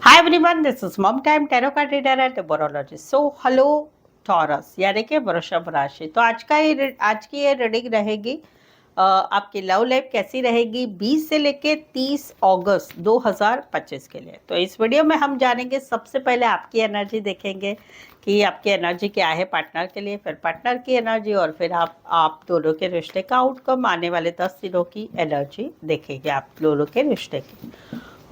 Hi everyone, this is Mom Time Tarot Card Reader and Numerologist. So hello Taurus, यानी कि वृषभ राशि। तो आज की ये रीडिंग रहेगी आपकी लव लाइफ कैसी रहेगी 20 से लेके 30 अगस्त 2025 के लिए। तो इस वीडियो में हम जानेंगे, सबसे पहले आपकी एनर्जी देखेंगे कि आपकी एनर्जी क्या है पार्टनर के लिए, फिर पार्टनर की एनर्जी, और फिर आप दोनों के रिश्ते का आउटकम, आने वाले 10 दिनों की एनर्जी देखेंगे आप दोनों के रिश्ते की।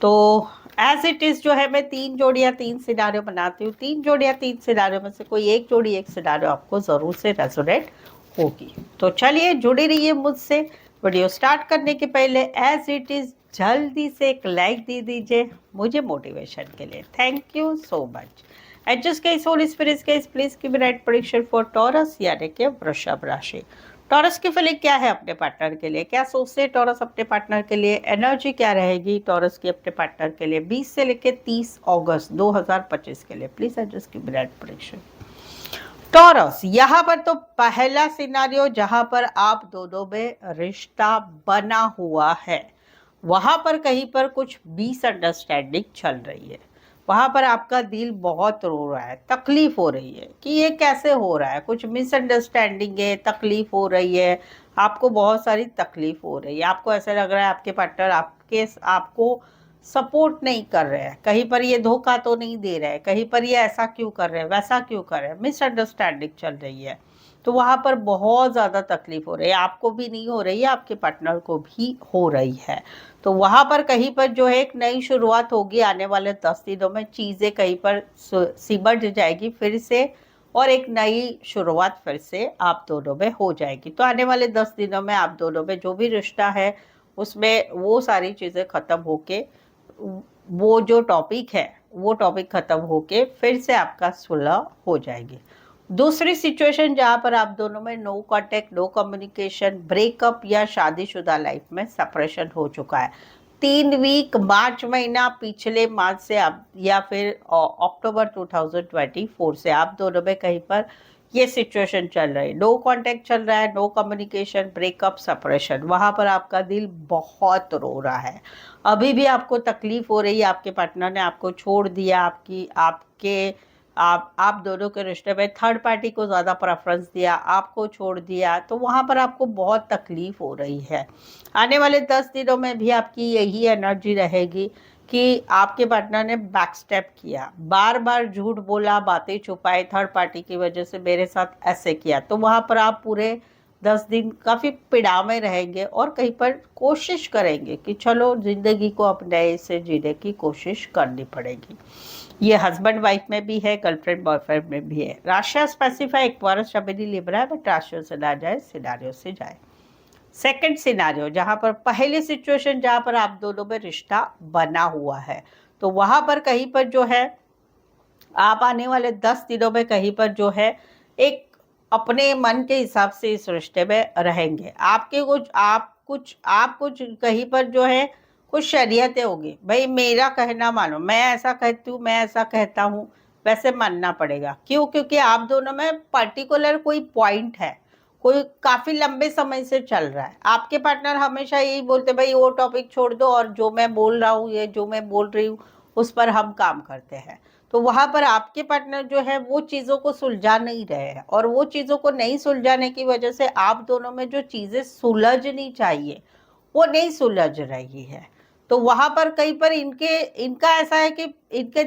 तो एज इट इज जो है, मैं 3 सिनारियो बनाती हूँ। 3 सिनारियो में से कोई एक जोड़ी, एक सिनारियो आपको जरूर से रेजोनेट होगी। तो चलिए जुड़ी रहिए मुझसे। वीडियो स्टार्ट करने के पहले एज इट इज जल्दी से एक लाइक दे दीजिए मुझे मोटिवेशन के लिए। Thank you so much. Adjust case whole spirit case please give me right prediction for Taurus यानी कि वृषभ राशि। टॉरस की फीलिंग क्या है अपने पार्टनर के लिए, क्या सोचते हैं टॉरस अपने पार्टनर के लिए, एनर्जी क्या रहेगी टॉरस की अपने पार्टनर के लिए 20 से लेकर 30 अगस्त 2025 के लिए। Please adjust give me right prediction. Taurus, यहाँ पर तो पहला सिनारियो जहां पर आप दोनों में रिश्ता बना हुआ है, वहां पर कहीं पर कुछ मिसअंडरस्टैंडिंग चल रही है। वहां पर आपका दिल बहुत रो रहा है, तकलीफ हो रही है कि ये कैसे हो रहा है, कुछ मिसअंडरस्टैंडिंग है, तकलीफ हो रही है, आपको बहुत सारी तकलीफ हो रही है। आपको ऐसा लग रहा है आपके पार्टनर आपको सपोर्ट नहीं कर रहे हैं, कहीं पर ये धोखा तो नहीं दे रहे हैं, कहीं पर ये ऐसा क्यों कर रहे हैं, वैसा क्यों कर रहे हैं, मिसअंडरस्टैंडिंग चल रही है। तो वहां पर बहुत ज़्यादा तकलीफ हो रही है, आपको भी नहीं हो रही है, आपके पार्टनर को भी हो रही है। तो वहां पर कहीं पर जो है एक नई शुरुआत होगी, आने वाले 10 दिनों में चीज़ें कहीं पर सिमट जाएगी फिर से, और एक नई शुरुआत फिर से आप दोनों में हो जाएगी। तो आने वाले 10 दिनों में आप दोनों में जो भी रिश्ता है उसमें वो सारी चीज़ें ख़त्म होके, वो जो टॉपिक है वो टॉपिक ख़त्म होके फिर से आपका सुलह हो जाएगी। दूसरी सिचुएशन जहाँ पर आप दोनों में no contact, no communication, breakup या शादीशुदा लाइफ में सेपरेशन हो चुका है। 3 वीक, मार्च महीना, पिछले मार्च से आप, या फिर अक्टूबर 2024 से आप दोनों में कहीं पर ये सिचुएशन चल रही है। नो कांटेक्ट चल रहा है, नो कम्युनिकेशन, ब्रेकअप, सेपरेशन। वहाँ पर आपका दिल बहुत रो रहा है, अभी भी आपको तकलीफ हो रही है, आपके पार्टनर ने आपको छोड़ दिया, आप दोनों के रिश्ते में थर्ड पार्टी को ज़्यादा प्रेफरेंस दिया, आपको छोड़ दिया। तो वहाँ पर आपको बहुत तकलीफ हो रही है। आने वाले 10 दिनों में भी आपकी यही एनर्जी रहेगी कि आपके पार्टनर ने बैक स्टेप किया, बार बार झूठ बोला, बातें छुपाई, थर्ड पार्टी की वजह से मेरे साथ ऐसे किया। तो वहाँ पर आप पूरे 10 दिन काफ़ी पीड़ा में रहेंगे और कहीं पर कोशिश करेंगे कि चलो ज़िंदगी को अब नए से जीने की कोशिश करनी पड़ेगी। ये हस्बैंड वाइफ में भी है, गर्लफ्रेंड बॉयफ्रेंड में भी है। राशियाँ स्पेसिफाई एक्वायरस शबेदी लिब्रा है, बट राशियों से ना जाए, सिनारियो से जाए। सेकंड सिनारियो जहाँ पर पहली सिचुएशन जहाँ पर आप दोनों में रिश्ता बना हुआ है, तो वहाँ पर कहीं पर जो है आप आने वाले 10 दिनों में कहीं पर जो है एक अपने मन के हिसाब से इस रिश्ते में रहेंगे। आप कुछ कहीं पर जो है कुछ शरीयतें होगी, भाई मेरा कहना मानो, मैं ऐसा कहती हूँ, मैं ऐसा कहता हूँ, वैसे मानना पड़ेगा। क्यों? क्योंकि आप दोनों में पर्टिकुलर कोई पॉइंट है, कोई काफी लंबे समय से चल रहा है। आपके पार्टनर हमेशा यही बोलते भाई वो टॉपिक छोड़ दो, और जो मैं बोल रहा हूँ, ये जो मैं बोल रही हूँ उस पर हम काम करते हैं। तो वहां पर आपके पार्टनर जो है वो चीज़ों को सुलझा नहीं रहे हैं, और वो चीज़ों को नहीं सुलझाने की वजह से आप दोनों में जो चीज़ें सुलझनी चाहिए वो नहीं सुलझ रही है। तो वहां पर कहीं पर इनका ऐसा है कि इनके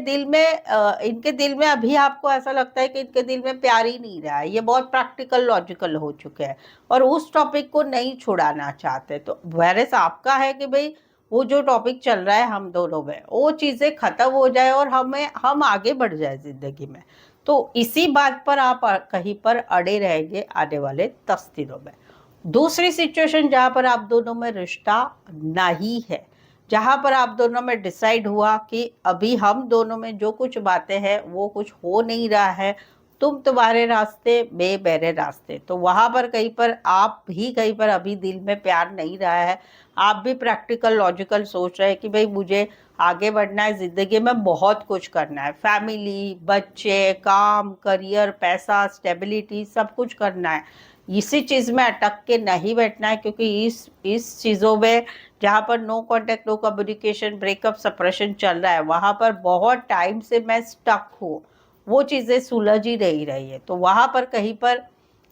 दिल में अभी आपको ऐसा लगता है कि इनके दिल में प्यार ही नहीं रहा है, ये बहुत प्रैक्टिकल लॉजिकल हो चुके हैं और उस टॉपिक को नहीं छुड़ाना चाहते। तो वेरस आपका है कि भाई वो जो टॉपिक चल रहा है हम दोनों में, वो चीज़ें खत्म हो जाए और हम आगे बढ़ जाए जिंदगी में। तो इसी बात पर आप कहीं पर अड़े रहेंगे आने वाले 10 दिनों में। दूसरी सिचुएशन जहाँ पर आप दोनों में रिश्ता नहीं है, जहाँ पर आप दोनों में डिसाइड हुआ कि अभी हम दोनों में जो कुछ बातें हैं वो कुछ हो नहीं रहा है, तुम तुम्हारे रास्ते, मैं मेरे रास्ते। तो वहां पर कहीं पर आप भी कहीं पर अभी दिल में प्यार नहीं रहा है, आप भी प्रैक्टिकल लॉजिकल सोच रहे हैं कि भाई मुझे आगे बढ़ना है, जिंदगी में बहुत कुछ करना है, फैमिली, बच्चे, काम, करियर, पैसा, स्टेबिलिटी, सब कुछ करना है। इसी चीज़ में अटक के नहीं बैठना है, क्योंकि इस चीज़ों में जहाँ पर no contact, no communication, breakup, separation चल रहा है, वहाँ पर बहुत टाइम से मैं स्टक हूँ, वो चीज़ें सुलझ ही नहीं रही है। तो वहाँ पर कहीं पर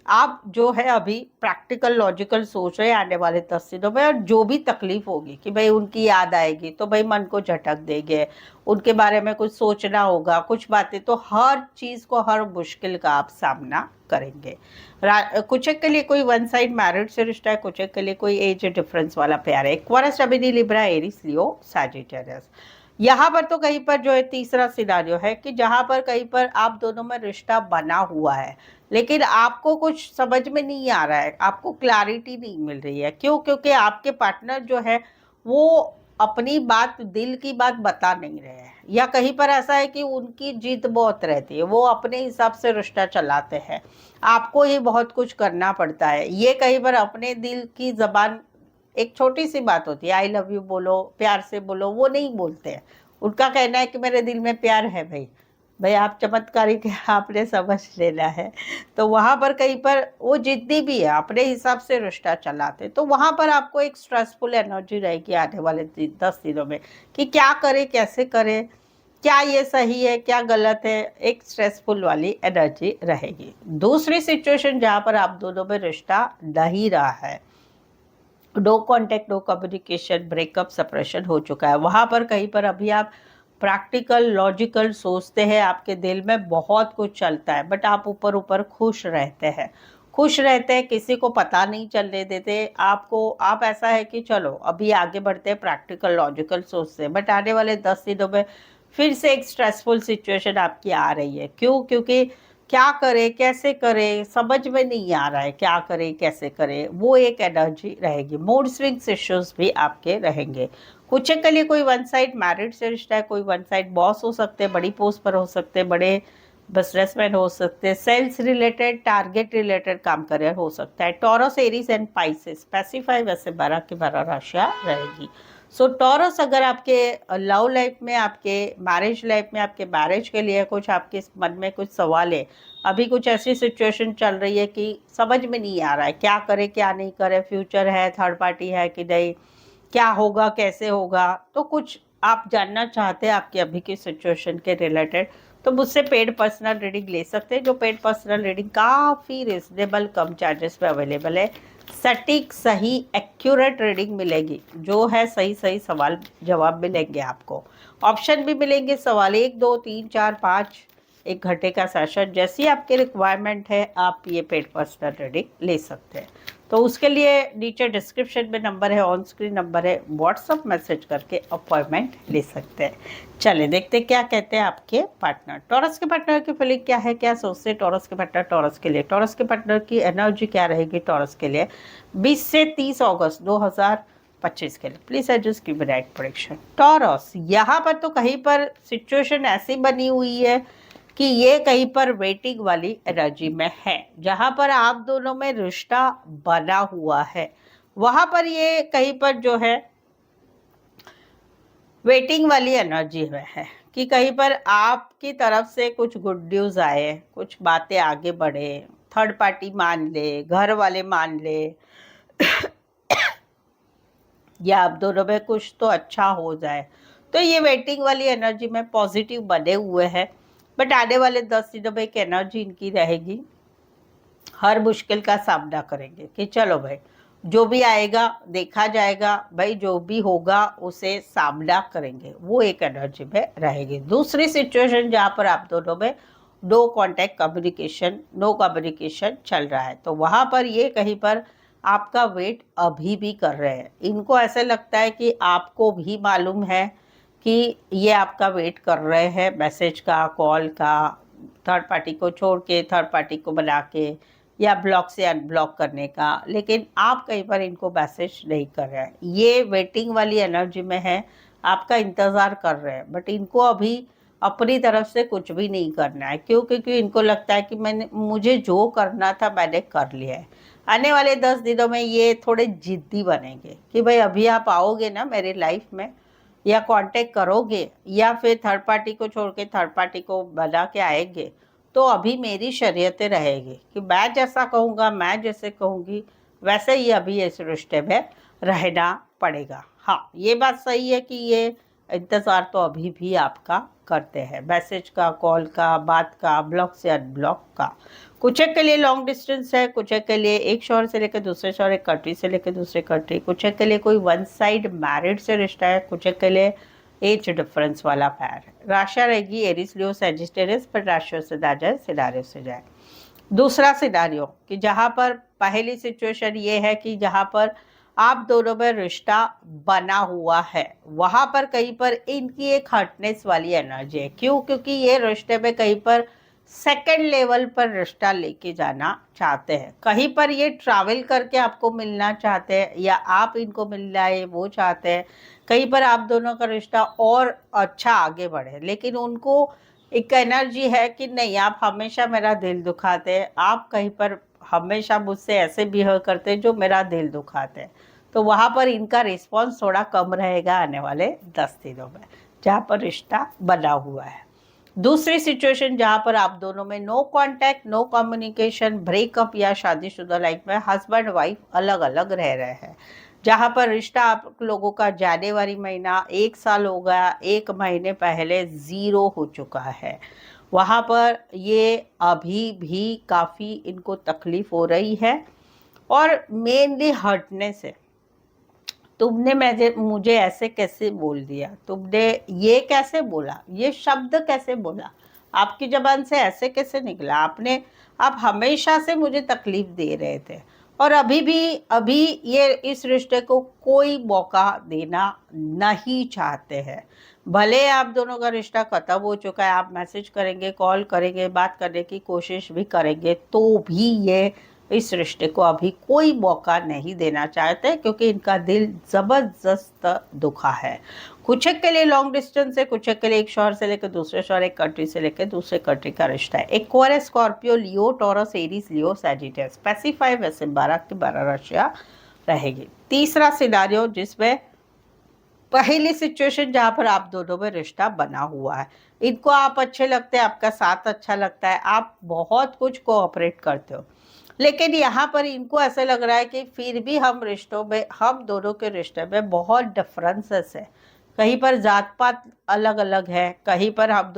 आप जो है अभी प्रैक्टिकल लॉजिकल सोच रहे हैं आने वाले 10 दिनों में, और जो भी तकलीफ होगी कि भाई उनकी याद आएगी तो भाई मन को झटक देंगे, उनके बारे में कुछ सोचना होगा, कुछ बातें, तो हर चीज़ को, हर मुश्किल का आप सामना करेंगे। कुछ एक के लिए कोई वन साइड मैरिड से रिश्ता है, कुछ एक के लिए कोई एज डिफरेंस वाला प्यार है। एक्वारियस, अभी लिब्रा, एरीज, लियो, सैजिटेरियस। यहाँ पर तो कहीं पर जो है तीसरा सिनारियो है कि जहाँ पर कहीं पर आप दोनों में रिश्ता बना हुआ है, लेकिन आपको कुछ समझ में नहीं आ रहा है, आपको क्लैरिटी नहीं मिल रही है। क्यों? क्योंकि आपके पार्टनर जो है वो अपनी बात, दिल की बात बता नहीं रहे हैं, या कहीं पर ऐसा है कि उनकी जिद बहुत रहती है, वो अपने हिसाब से रिश्ता चलाते हैं, आपको ही बहुत कुछ करना पड़ता है। ये कहीं पर अपने दिल की जबान, एक छोटी सी बात होती है, आई लव यू बोलो, प्यार से बोलो, वो नहीं बोलते हैं। उनका कहना है कि मेरे दिल में प्यार है। भाई भाई आप चमत्कारिक है, आपने समझ लेना है। तो वहाँ पर कहीं पर वो जिद्दी भी है, अपने हिसाब से रिश्ता चलाते, तो वहाँ पर आपको एक स्ट्रेसफुल एनर्जी रहेगी आने वाले 10 दिनों में कि क्या करें, कैसे करें, क्या ये सही है, क्या गलत है, एक स्ट्रेसफुल वाली एनर्जी रहेगी। दूसरी सिचुएशन जहाँ पर आप दोनों में रिश्ता नहीं रहा है, no contact, no communication, breakup, separation हो चुका है, वहाँ पर कहीं पर अभी आप प्रैक्टिकल लॉजिकल सोचते हैं, आपके दिल में बहुत कुछ चलता है, बट आप ऊपर ऊपर खुश रहते हैं, खुश रहते हैं, किसी को पता नहीं चलने देते आपको। आप ऐसा है कि चलो अभी आगे बढ़ते हैं, प्रैक्टिकल लॉजिकल सोचते हैं, बट आने वाले 10 दिनों में फिर से एक स्ट्रेसफुल सिचुएशन आपकी आ रही है। क्यों? क्योंकि क्या करे, कैसे करे, समझ में नहीं आ रहा है, क्या करे, कैसे करे, वो एक एनर्जी रहेगी। मूड स्विंग्स इश्यूज भी आपके रहेंगे। कुछ के लिए कोई वन साइड मैरिड से रिश्ता है, कोई वन साइड बॉस हो सकते हैं, बड़ी पोस्ट पर हो सकते हैं, बड़े बिजनेसमैन हो सकते हैं, सेल्स रिलेटेड, टारगेट रिलेटेड काम करियर हो सकता है। Taurus, Aries and Pisces, specify वैसे 12 की 12 राशियाँ रहेगी। सो टॉरस, अगर आपके लव लाइफ में, आपके मैरिज लाइफ में, आपके मैरिज के लिए कुछ आपके मन में कुछ सवाल है, अभी कुछ ऐसी सिचुएशन चल रही है कि समझ में नहीं आ रहा है क्या करे, क्या नहीं करे, फ्यूचर है, थर्ड पार्टी है कि नहीं, क्या होगा, कैसे होगा, तो कुछ आप जानना चाहते हैं आपकी अभी की सिचुएशन के रिलेटेड, तो मुझसे पेड पर्सनल रीडिंग ले सकते हैं। जो पेड पर्सनल रीडिंग काफ़ी रिजनेबल कम चार्जेस पे अवेलेबल है। सटीक, सही, एक्यूरेट रीडिंग मिलेगी, जो है सही सही सवाल जवाब मिलेंगे आपको, ऑप्शन भी मिलेंगे, सवाल 1 2 3 4 5, 1 घंटे का सेशन, जैसी आपकी रिक्वायरमेंट है आप ये पेड पर्सनल रीडिंग ले सकते हैं। तो उसके लिए नीचे डिस्क्रिप्शन में नंबर है, ऑन स्क्रीन नंबर है, व्हाट्सअप मैसेज करके अपॉइंटमेंट ले सकते हैं। चले देखते क्या कहते हैं आपके पार्टनर। टॉरस के पार्टनर की फीलिंग क्या है, क्या सोचते हैं टॉरस के पार्टनर टॉरस के लिए, टॉरस के पार्टनर की एनर्जी क्या रहेगी टॉरस के लिए 20 से 30 अगस्त 2025 के लिए। प्लीज एडजस्ट की राइट प्रेडिक्शन। टॉरस, यहाँ पर तो कहीं पर सिचुएशन ऐसी बनी हुई है कि ये कहीं पर वेटिंग वाली एनर्जी में है, जहां पर आप दोनों में रिश्ता बना हुआ है, वहां पर ये कहीं पर जो है वेटिंग वाली एनर्जी में है कि कहीं पर आपकी तरफ से कुछ गुड न्यूज़ आए, कुछ बातें आगे बढ़े, थर्ड पार्टी मान ले, घर वाले मान ले या आप दोनों में कुछ तो अच्छा हो जाए। तो ये वेटिंग वाली एनर्जी में पॉजिटिव बने हुए हैं, बट आने वाले 10 दिनों में एक एनर्जी इनकी रहेगी, हर मुश्किल का सामना करेंगे कि चलो भाई जो भी आएगा देखा जाएगा, भाई जो भी होगा उसे सामना करेंगे, वो एक एनर्जी में रहेगी। दूसरी सिचुएशन जहाँ पर आप दोनों में नो कॉन्टैक्ट, नो कम्युनिकेशन चल रहा है, तो वहाँ पर ये कहीं पर आपका वेट अभी भी कर रहे हैं। इनको ऐसे लगता है कि आपको भी मालूम है कि ये आपका वेट कर रहे हैं, मैसेज का, कॉल का, थर्ड पार्टी को छोड़ के थर्ड पार्टी को बना के, या ब्लॉक से अनब्लॉक करने का, लेकिन आप कहीं पर इनको मैसेज नहीं कर रहे हैं। ये वेटिंग वाली एनर्जी में है, आपका इंतज़ार कर रहे हैं, बट इनको अभी अपनी तरफ से कुछ भी नहीं करना है। क्यों? क्योंकि इनको लगता है कि मुझे जो करना था मैंने कर लिया है। आने वाले 10 दिनों में ये थोड़े जिद्दी बनेंगे कि भाई अभी आप आओगे ना मेरी लाइफ में, या कांटेक्ट करोगे, या फिर थर्ड पार्टी को छोड़ के थर्ड पार्टी को बना के आएंगे, तो अभी मेरी शरीयतें रहेगी कि मैं जैसा कहूँगा, मैं जैसे कहूँगी वैसे ही अभी इस रिश्ते में रहना पड़ेगा। हाँ, ये बात सही है कि ये इंतज़ार तो अभी भी आपका करते हैं, मैसेज का, कॉल का, बात का, ब्लॉक से अनब्लॉक का। कुछ एक के लिए लॉन्ग डिस्टेंस है, कुछ एक के लिए एक शहर से लेकर दूसरे शहर, एक कंट्री से लेकर दूसरे कंट्री, कुछ एक के लिए कोई वन साइड मैरिड से रिश्ता है, कुछ एक के लिए एज डिफरेंस वाला पैर है। राशि रहेगी एरिस, लियो, सैजिटेरियस, पर राशियों से ना जाए, सिनारियो से जाए। दूसरा सिनारियो कि जहाँ पर पहली सिचुएशन ये है कि जहाँ पर आप दोनों में रिश्ता बना हुआ है, वहाँ पर कहीं पर इनकी एक हर्टनेस वाली एनर्जी है। क्यों? क्योंकि ये रिश्ते में कहीं पर सेकंड लेवल पर रिश्ता लेके जाना चाहते हैं, कहीं पर ये ट्रैवल करके आपको मिलना चाहते हैं, या आप इनको मिलना है वो चाहते हैं। कहीं पर आप दोनों का रिश्ता और अच्छा आगे बढ़े, लेकिन उनको एक एनर्जी है कि नहीं, आप हमेशा मेरा दिल दुखाते हैं, आप कहीं पर हमेशा मुझसे ऐसे बिहेव करते हैं जो मेरा दिल दुखाते हैं। तो वहाँ पर इनका रिस्पॉन्स थोड़ा कम रहेगा आने वाले 10 दिनों में, जहाँ पर रिश्ता बना हुआ है। दूसरी सिचुएशन जहाँ पर आप दोनों में no contact, no communication, breakup या शादीशुदा लाइफ में हस्बैंड वाइफ अलग अलग रह रहे हैं, जहाँ पर रिश्ता आप लोगों का जनवरी महीना 1 साल हो गया, 1 महीने पहले 0 हो चुका है। वहाँ पर ये अभी भी काफ़ी इनको तकलीफ हो रही है और मेनली हर्टनेस है। तुमने मुझे ऐसे कैसे बोल दिया, तुमने ये कैसे बोला, ये शब्द कैसे बोला, आपकी ज़बान से ऐसे कैसे निकला, आप हमेशा से मुझे तकलीफ दे रहे थे और अभी ये इस रिश्ते को कोई मौका देना नहीं चाहते हैं। भले आप दोनों का रिश्ता ख़त्म हो चुका है, आप मैसेज करेंगे, कॉल करेंगे, बात करने की कोशिश भी करेंगे, तो भी ये इस रिश्ते को अभी कोई मौका नहीं देना चाहते, क्योंकि इनका दिल ज़बरदस्त दुखा है। कुछ एक के लिए लॉन्ग डिस्टेंस है, कुछ एक के लिए एक शहर से लेकर दूसरे शहर, एक कंट्री से लेकर दूसरे कंट्री का रिश्ता है। एक्वारियस, स्कॉर्पियो, लियो, टॉरस, एरीज, लियो, सैजिटेरियस। स्पेसिफाई वैसे 12 की 12 राशियाँ रहेगी। तीसरा सिनारियो जिसमें पहली सिचुएशन जहाँ पर आप दोनों में रिश्ता बना हुआ है, इनको आप अच्छे लगते हैं, आपका साथ अच्छा लगता है, आप बहुत कुछ कोऑपरेट करते हो, लेकिन यहाँ पर इनको ऐसा लग रहा है कि फिर भी हम दोनों के रिश्ते में बहुत डिफरेंसेस है। कहीं पर जात पात अलग अलग है, कहीं पर हम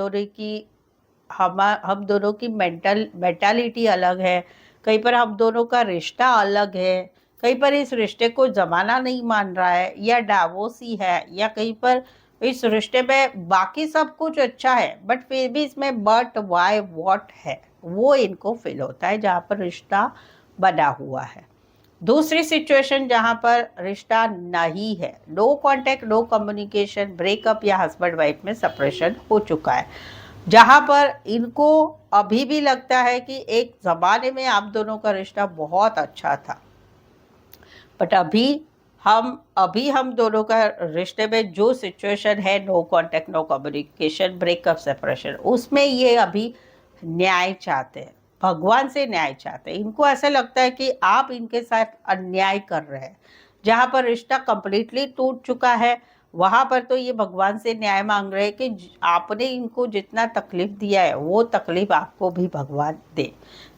दोनों की मेंटालिटी अलग है, कहीं पर हम दोनों का रिश्ता अलग है, कहीं पर इस रिश्ते को ज़माना नहीं मान रहा है या डाइवोर्सी है, या कहीं पर इस रिश्ते में बाकी सब कुछ अच्छा है बट फिर भी इसमें बट वाई वॉट है, वो इनको फील होता है जहाँ पर रिश्ता बना हुआ है। दूसरी सिचुएशन जहाँ पर रिश्ता नहीं है, no contact, no communication, breakup या हस्बैंड वाइफ में सेपरेशन हो चुका है, जहाँ पर इनको अभी भी लगता है कि एक ज़माने में आप दोनों का रिश्ता बहुत अच्छा था, बट हम दोनों का रिश्ते में जो सिचुएशन है, no contact, no communication, breakup, separation, उसमें ये अभी न्याय चाहते हैं, भगवान से न्याय चाहते हैं। इनको ऐसा लगता है कि आप इनके साथ अन्याय कर रहे हैं। जहाँ पर रिश्ता कंप्लीटली टूट चुका है, वहाँ पर तो ये भगवान से न्याय मांग रहे हैं कि आपने इनको जितना तकलीफ दिया है वो तकलीफ आपको भी भगवान दे।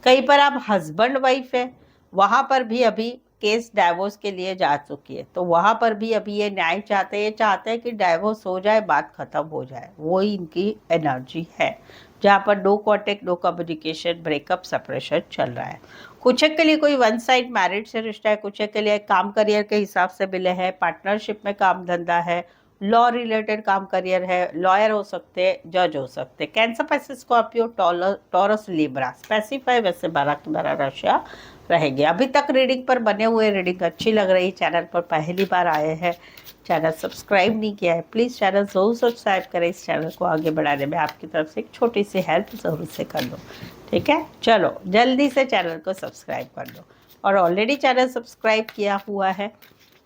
कहीं पर आप हस्बैंड वाइफ है, वहाँ पर भी अभी केस डाइवोर्स के लिए जा चुकी है, तो वहाँ पर भी अभी ये न्याय चाहते हैं कि डाइवोर्स हो जाए, बात खत्म हो जाए, वो ही इनकी एनर्जी है। जहाँ पर no contact, no communication, breakup, separation चल रहा है। कुछ एक के लिए कोई वन साइड मैरिड से रिश्ता है, कुछ एक के लिए काम करियर के हिसाब से मिले हैं, पार्टनरशिप में काम धंधा है, लॉ रिलेटेड काम करियर है, लॉयर हो सकते हैं, जज हो सकते हैं। कैंसर, पैसे, स्कॉर्पियो, टॉरस, लिब्रा। स्पेसिफाई वैसे 12 की 12 राशियाँ रहेगी। अभी तक रीडिंग पर बने हुए, रीडिंग अच्छी लग रही, चैनल पर पहली बार आए हैं, चैनल सब्सक्राइब नहीं किया है, प्लीज़ चैनल ज़रूर सब्सक्राइब करें। इस चैनल को आगे बढ़ाने में आपकी तरफ से एक छोटी सी हेल्प ज़रूर से कर लो, ठीक है? चलो जल्दी से चैनल को सब्सक्राइब कर लो, और ऑलरेडी चैनल सब्सक्राइब किया हुआ है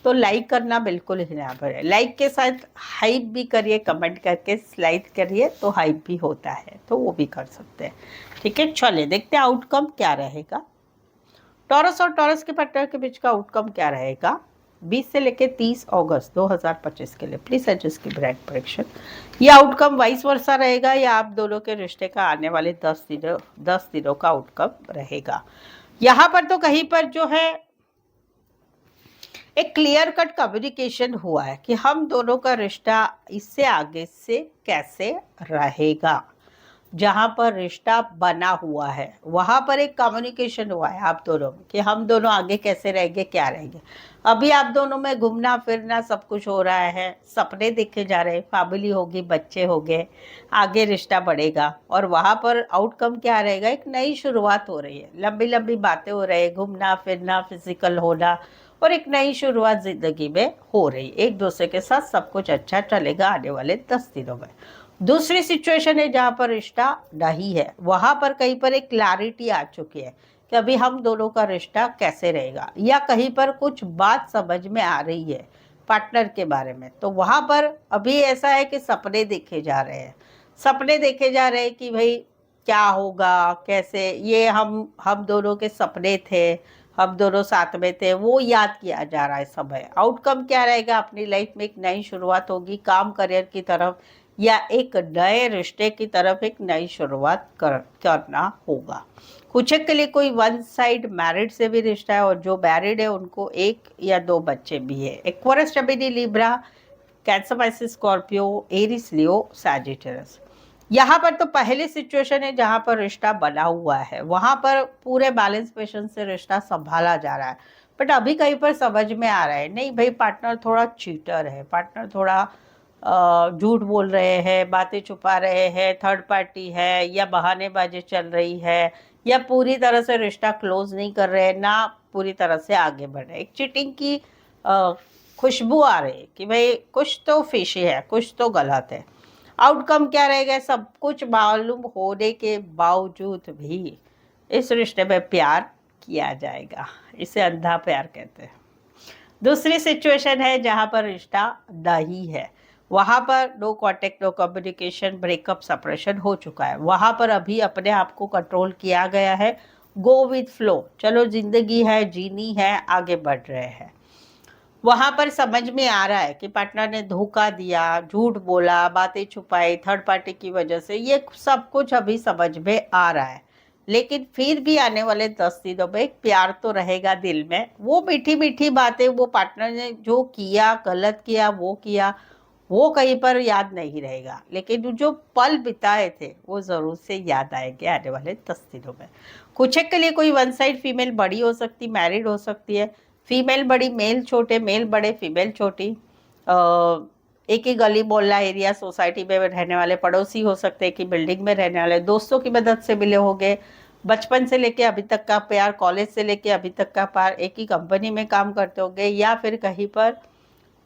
तो लाइक करना बिल्कुल ही ना भूलें। लाइक के साथ हाइप भी करिए, कमेंट करके स्लाइड करिए तो हाइप भी होता है, तो वो भी कर सकते हैं, ठीक है? चलिए देखते हैं आउटकम क्या रहेगा। टॉरस और टॉरस के पार्टनर के बीच का आउटकम क्या रहेगा। 20 से लेकर 30 अगस्त 2025 के लिए प्लीज एडजस्ट की ब्राइट प्रेडिक्शन। ये आउटकम वाइस वर्सा रहेगा या आप दोनों के रिश्ते का आने वाले 10 दिनों का आउटकम रहेगा। यहाँ पर तो कहीं पर जो है एक क्लियर कट कम्युनिकेशन हुआ है कि हम दोनों का रिश्ता इससे आगे से कैसे रहेगा। जहां पर रिश्ता बना हुआ है वहां पर एक कम्युनिकेशन हुआ है आप दोनों में कि हम दोनों आगे कैसे रहेंगे, क्या रहेंगे। अभी आप दोनों में घूमना फिरना सब कुछ हो रहा है, सपने देखे जा रहे हैं, फैमिली होगी, बच्चे हो गए, आगे रिश्ता बढ़ेगा। और वहां पर आउटकम क्या रहेगा, एक नई शुरुआत हो रही है, लंबी लंबी बातें हो रही है, घूमना फिरना, फिजिकल होना, और एक नई शुरुआत जिंदगी में हो रही। एक दूसरे के साथ सब कुछ अच्छा चलेगा आने वाले 10 दिनों में। दूसरी सिचुएशन है जहां पर रिश्ता नहीं है, वहां पर कहीं पर एक क्लैरिटी आ चुकी है कि अभी हम दोनों का रिश्ता कैसे रहेगा, या कहीं पर कुछ बात समझ में आ रही है पार्टनर के बारे में। तो वहां पर अभी ऐसा है कि सपने देखे जा रहे हैं, सपने देखे जा रहे हैं कि भाई क्या होगा, कैसे, ये हम दोनों के सपने थे, हम दोनों साथ में थे, वो याद किया जा रहा है समय। आउटकम क्या रहेगा, अपनी लाइफ में एक नई शुरुआत होगी, काम करियर की तरफ या एक नए रिश्ते की तरफ एक नई शुरुआत करना होगा। कुछ के लिए कोई वन साइड मैरिड से भी रिश्ता है, और जो मैरिड है उनको 1 या 2 बच्चे भी है। Aquarius, Gemini, Libra, Cancer, Pisces, Scorpio, Aries, Leo, Sagittarius. यहाँ पर तो पहली सिचुएशन है जहाँ पर रिश्ता बना हुआ है, वहां पर पूरे बैलेंस पेशेंस से रिश्ता संभाला जा रहा है। बट अभी कहीं पर समझ में आ रहा है नहीं भाई पार्टनर थोड़ा चीटर है, पार्टनर थोड़ा झूठ बोल रहे हैं, बातें छुपा रहे हैं, थर्ड पार्टी है, या बहानेबाजी चल रही है, या पूरी तरह से रिश्ता क्लोज नहीं कर रहे हैं, ना पूरी तरह से आगे बढ़ रहे। एक चीटिंग की खुशबू आ रही है कि भाई कुछ तो फिशी है, कुछ तो गलत है। आउटकम क्या रहेगा, सब कुछ मालूम होने के बावजूद भी इस रिश्ते में प्यार किया जाएगा, इसे अंधा प्यार कहते हैं। दूसरी सिचुएशन है जहां पर रिश्ता नहीं है, वहां पर no contact, no communication, breakup, separation हो चुका है। वहां पर अभी अपने आप को कंट्रोल किया गया है, गो विथ फ्लो, चलो जिंदगी है, जीनी है, आगे बढ़ रहे हैं। वहां पर समझ में आ रहा है कि पार्टनर ने धोखा दिया, झूठ बोला, बातें छुपाई, थर्ड पार्टी की वजह से, ये सब कुछ अभी समझ में आ रहा है। लेकिन फिर भी आने वाले 10 दिनों में एक प्यार तो रहेगा दिल में, वो मीठी मीठी बातें, वो पार्टनर ने जो किया, गलत किया, वो कहीं पर याद नहीं रहेगा, लेकिन जो पल बिताए थे वो जरूर से याद आएंगे आने वाले 10 दिनों में। कुछ के लिए कोई वन साइड फीमेल बड़ी हो सकती, मैरिड हो सकती है, फीमेल बड़ी, मेल छोटे, मेल बड़े, फीमेल छोटी, एक ही गली मोहल्ला एरिया सोसाइटी में रहने वाले पड़ोसी हो सकते हैं, कि बिल्डिंग में रहने वाले, दोस्तों की मदद से मिले होंगे, बचपन से लेके अभी तक का प्यार, कॉलेज से लेके अभी तक का प्यार, एक ही कंपनी में काम करते होंगे, या फिर कहीं पर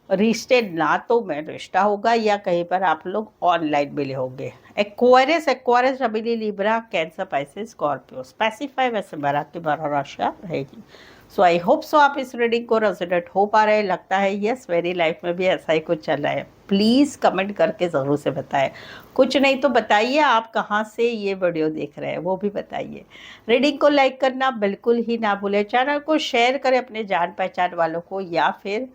रिश्ते नातों में रिश्ता होगा, या कहीं पर आप लोग ऑनलाइन मिले होंगे। एक्वायरियस, रबीली, Libra, Cancer, Pisces, Scorpio. Specify वैसे बरा की बारह राशियाँ रहेगी। सो आई होप सो आप इस रीडिंग को रेजोनेट हो पा रहे हैं, लगता है यस मेरी लाइफ में भी ऐसा ही कुछ चल रहा है। प्लीज़ कमेंट करके ज़रूर से बताएं, कुछ नहीं तो बताइए आप कहाँ से ये वीडियो देख रहे हैं, वो भी बताइए। रीडिंग को लाइक करना बिल्कुल ही ना भूलें, चैनल को शेयर करें अपने जान पहचान वालों को, या फिर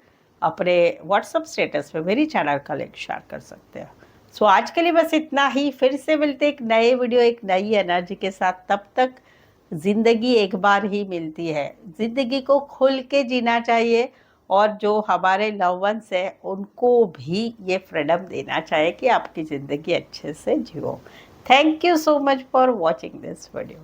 अपने व्हाट्सअप स्टेटस पे मेरी चैनल का लिंक शेयर कर सकते हैं। सो आज के लिए बस इतना ही, फिर से मिलते एक नए वीडियो, एक नई एनर्जी के साथ। तब तक जिंदगी एक बार ही मिलती है, जिंदगी को खुल के जीना चाहिए, और जो हमारे लव वंस है उनको भी ये फ्रीडम देना चाहिए कि आपकी ज़िंदगी अच्छे से जियो। Thank you so much for watching this video.